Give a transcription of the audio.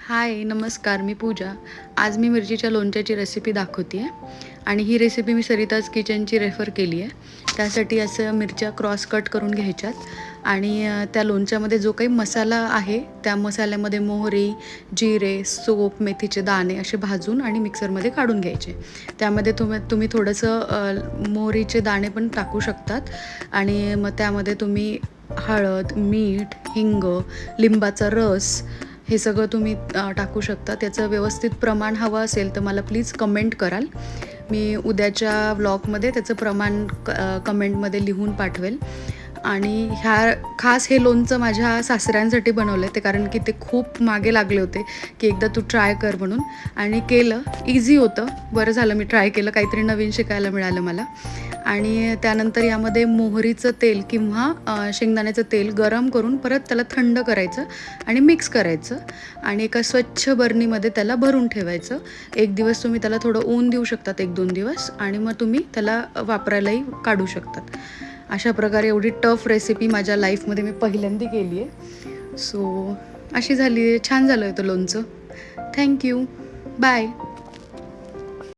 हाय नमस्कार, मी पूजा. आज मी मिरचीच्या लोणच्याची रेसिपी दाखवते आहे आणि ही रेसिपी मी सरिताज किचनची रेफर केली आहे. त्यासाठी असं मिरच्या क्रॉस कट करून घ्यायच्यात आणि त्या लोणच्यामध्ये जो काही मसाला आहे त्या मसाल्यामध्ये मोहरी, जिरे, सोप, मेथीचे दाणे असे भाजून आणि मिक्सरमध्ये काढून घ्यायचे. त्यामध्ये तुम्ही थोडंसं मोहरीचे दाणे पण टाकू शकतात आणि मग त्यामध्ये तुम्ही हळद, मीठ, हिंग, लिंबाचा रस हे सगळं तुम्ही टाकू शकता. त्याचं व्यवस्थित प्रमाण हवं असेल तर मला प्लीज कमेंट कराल. मी उद्याच्या व्लॉगमध्ये त्याचं प्रमाण कमेंटमध्ये लिहून पाठवेल. आणि खास हे लोणचं माझ्या सासऱ्यांसाठी बनवलं आहे ते, कारण की ते खूप मागे लागले होते की एकदा तू ट्राय कर म्हणून, आणि केलं. इझी होतं. बरं झालं मी ट्राय केलं, काहीतरी नवीन शिकायला मिळालं मला. आणि त्यानंतर यामध्ये मोहरीचं तेल किंवा शेंगदाण्याचं तेल गरम करून परत त्याला थंड करायचं आणि मिक्स करायचं आणि एका स्वच्छ बरणीमध्ये त्याला भरून ठेवायचं. एक दिवस तुम्ही त्याला थोडं ऊन देऊ शकतात, 1-2 दिवस, आणि मग तुम्ही त्याला वापरायलाही काढू शकतात. अशा प्रकारे एवढी टफ रेसिपी माझ्या लाईफमध्ये मी पहिल्यांदा केली आहे. सो अशी झाली आहे. छान झालं होतं लोणचं. थँक्यू. बाय.